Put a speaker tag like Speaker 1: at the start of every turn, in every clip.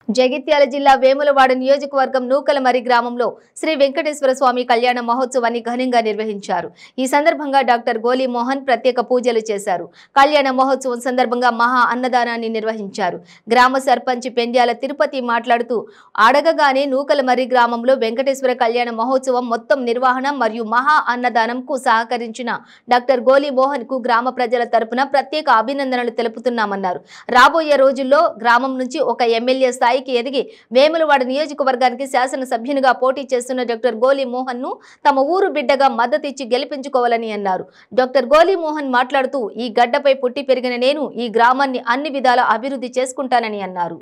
Speaker 1: జగిత్యాల జిల్లా వేములవాడ నియోజకవర్గం నూకలమరి గ్రామంలో శ్రీ వెంకటేశ్వర స్వామి కళ్యాణ మహోత్సవాన్ని ఘనంగా నిర్వహించారు. ఈ సందర్భంగా డాక్టర్ గోలి మోహన్ ప్రత్యేక పూజలు చేశారు. కళ్యాణ మహోత్సవం సందర్భంగా మహా అన్నదానాన్ని నిర్వహించారు. గ్రామ సర్పంచ్ పెండ్యాల తిరుపతి మాట్లాడుతూ అడగగానే నూకలమరి గ్రామంలో వెంకటేశ్వర కళ్యాణ మహోత్సవం మొత్తం నిర్వహణ మరియు మహా అన్నదానంకు సహకరించిన డాక్టర్ గోలి మోహన్ కు గ్రామ ప్రజల తరపున ప్రత్యేక అభినందనలు తెలుపుతున్నామన్నారు. రాబోయే రోజుల్లో గ్రామం నుంచి ఒక ఎమ్మెల్యే స్థాయికి ఎదిగి వేములవాడ నియోజకవర్గానికి శాసనసభ్యునిగా పోటీ చేస్తున్న డాక్టర్ గోలి మోహన్ ను తమ ఊరు బిడ్డగా మద్దతిచ్చి గెలిపించుకోవాలని అన్నారు. డాక్టర్ గోలి మోహన్ మాట్లాడుతూ ఈ గడ్డపై పుట్టి పెరిగిన నేను ఈ గ్రామాన్ని అన్ని విధాల అభివృద్ధి చేసుకుంటానని అన్నారు.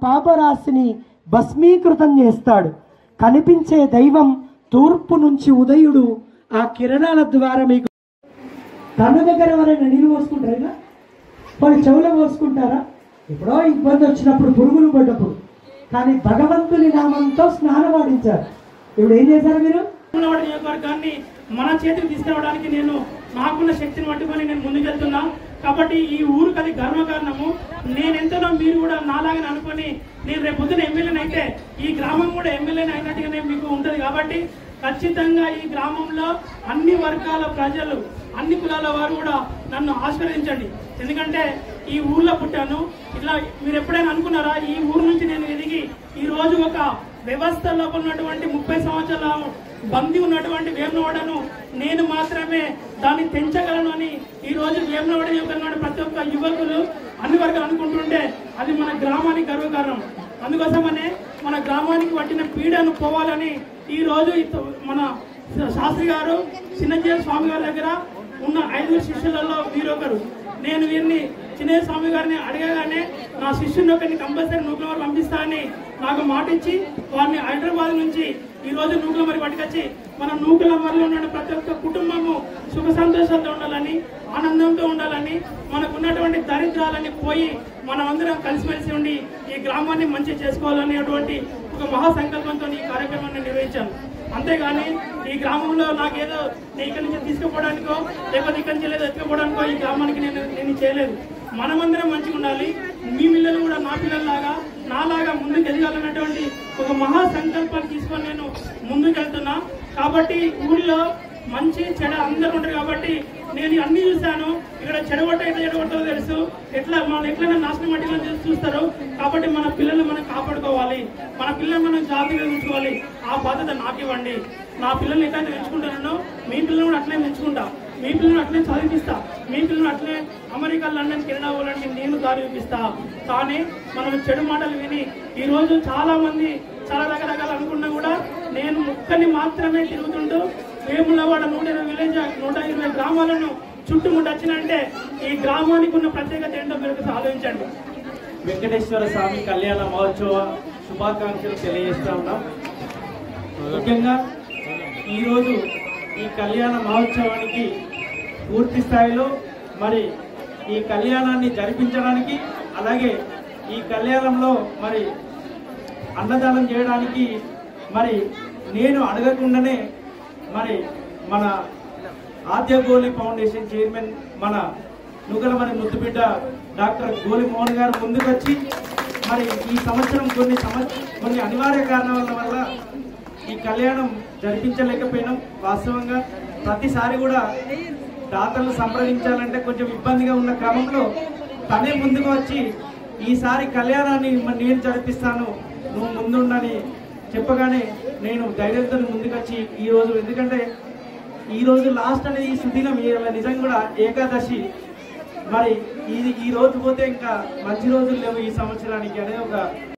Speaker 2: పాపరాశిని భస్మీకృతం చేస్తాడు. కనిపించే దైవం తూర్పు నుంచి ఉదయుడు ఆ కిరణాల ద్వారా మీకు కన్ను దగ్గర ఎవరైనా నీళ్ళు పోసుకుంటారా? కొన్ని చెవులు పోసుకుంటారా? ఎప్పుడో ఇబ్బంది వచ్చినప్పుడు పురుగులు పడ్డప్పుడు. కానీ భగవంతుని నామంతో స్నానమాడించారు. ఇప్పుడు ఏం చేశారు మీరు?
Speaker 3: నియోజకవర్గాన్ని మన చేతికి తీసుకురావడానికి నేను నాకున్న శక్తిని పట్టుకొని నేను ముందుకెళ్తున్నా. కాబట్టి ఈ ఊరికి అది గర్వకారణము. నేనెంతనో మీరు కూడా నాలాగని అనుకొని నేను రేపు పొద్దున ఎమ్మెల్యేని అయితే ఈ గ్రామం కూడా ఎమ్మెల్యేని అయినట్టుగానే మీకు ఉంటుంది. కాబట్టి ఖచ్చితంగా ఈ గ్రామంలో అన్ని వర్గాల ప్రజలు, అన్ని కులాల వారు కూడా నన్ను ఆశీర్వదించండి. ఎందుకంటే ఈ ఊర్లో పుట్టాను. ఇట్లా మీరు ఎప్పుడైనా అనుకున్నారా ఈ ఊరు నుంచి నేను ఎదిగి ఈ రోజు ఒక వ్యవస్థలో ఉన్నటువంటి 30 సంవత్సరాల బందీ ఉన్నటువంటి వేములవాడను నేను మాత్రమే దాన్ని తెంచగలను అని ఈ రోజు వేములవాడ నియోజకవర్గంలో ప్రతి ఒక్క యువకులు అన్ని వర్గాలు అనుకుంటుంటే అది మన గ్రామానికి గర్వకారణం. అందుకోసమనే మన గ్రామానికి పట్టిన పీడను పోవాలని ఈ రోజు మన శాస్త్రి గారు చిన్నజీవ స్వామి గారి దగ్గర ఉన్న 5 శిష్యులలో వీరొకరు. నేను వీరిని చిన్నజీవ స్వామి గారిని అడగగానే నా శిష్యుని ఒకరిని కంపల్సరీ నూకలమరి పంపిస్తా అని నాకు మాట ఇచ్చి వారిని హైదరాబాద్ నుంచి ఈ రోజు నూకలమరి పట్టుకొచ్చి మన నూకలమరిలో ఉన్న ప్రతి ఒక్క కుటుంబము సుఖ సంతోషాలతో ఉండాలని, ఆనందంతో ఉండాలని, మనకు ఉన్నటువంటి దరిద్రాలని పోయి మనమందరం కలిసిమెలిసి ఉండి ఈ గ్రామాన్ని మంచి చేసుకోవాలనేటువంటి ఒక మహాసంకల్పంతో ఈ కార్యక్రమాన్ని నిర్వహించాను. అంతేగాని ఈ గ్రామంలో నాకేదో ఇక్కడి నుంచి తీసుకుపోవడానికో లేకపోతే ఇక్కడి నుంచి ఏదో ఎత్తుకుపోవడానికో ఈ గ్రామానికి నేను చేయలేదు. మనమందరం మంచిగా ఉండాలి. మీ పిల్లలు కూడా నా పిల్లల్లాగా నాలాగా ముందుకు ఎదగాలన్నటువంటి ఒక మహా సంకల్పాన్ని తీసుకొని నేను ముందుకు వెళ్తున్నా. కాబట్టి ఊళ్ళో మంచి చెడ అందరూ ఉంటారు. కాబట్టి నేను అన్ని చూశాను. ఇక్కడ చెడగొట్ట ఎట్లా చెడగొట్టో తెలుసు, మనం ఎట్లైనా నాశనం మట్టిలో చూస్తారు. కాబట్టి మన పిల్లలు మనం కాపాడుకోవాలి, మన పిల్లలు మనం జాగ్రత్తగా ఉంచుకోవాలి. ఆ బాధ్యత నాకు ఇవ్వండి. నా పిల్లల్ని ఎట్లయితే పెంచుకుంటానో మీ పిల్లలు కూడా అట్లనే పెంచుకుంటా, మీ పిల్లలు అట్లనే చదివిస్తా, మీ పిల్లలు అట్లనే అమెరికా, లండన్, కెనడా పోవాలంటే నేను దారి చూపిస్తా. కానీ మనం చెడు మాటలు విని ఈరోజు చాలా మంది చాలా రకరకాలు అనుకున్నా కూడా నేను ఒక్కని మాత్రమే తిరుగుతుంటూ వేములవాడ 120 విలేజ్ 120 గ్రామాలను చుట్టుముట్టు వచ్చినంటే ఈ గ్రామానికి ఉన్న ప్రత్యేకత ఏంటో మీరు ఆలోచించండి.
Speaker 4: వెంకటేశ్వర స్వామి కళ్యాణ మహోత్సవ శుభాకాంక్షలు తెలియజేస్తా ఉన్నాం. ముఖ్యంగా ఈరోజు ఈ కళ్యాణ మహోత్సవానికి పూర్తి స్థాయిలో మరి ఈ కళ్యాణాన్ని జరిపించడానికి, అలాగే ఈ కళ్యాణంలో మరి అన్నదానం చేయడానికి మరి నేను అడగకుండానే మరి మన ఆద్య గోలి ఫౌండేషన్ చైర్మన్ మన నూకలమరి ముద్దుబిడ్డ డాక్టర్ గోలి మోహన్ గారు ముందుకొచ్చి మరి ఈ సంవత్సరం కొన్ని అనివార్య కారణాల వల్ల ఈ కళ్యాణం జరిపించలేకపోయినాం. వాస్తవంగా ప్రతిసారి కూడా దాతలను సంప్రదించాలంటే కొంచెం ఇబ్బందిగా ఉన్న క్రమంలో తనే ముందుకు వచ్చి ఈసారి కళ్యాణాన్ని నేను జరిపిస్తాను, నువ్వు ముందుండని చెప్పగానే నేను ధైర్యంతో ముందుకొచ్చి ఈరోజు, ఎందుకంటే ఈరోజు లాస్ట్ అనేది ఈ సుదినం నిజంగా కూడా ఏకాదశి, మరి ఈ రోజు పోతే ఇంకా మంచి రోజులు లేవు ఈ సంవత్సరానికి అనేది ఒక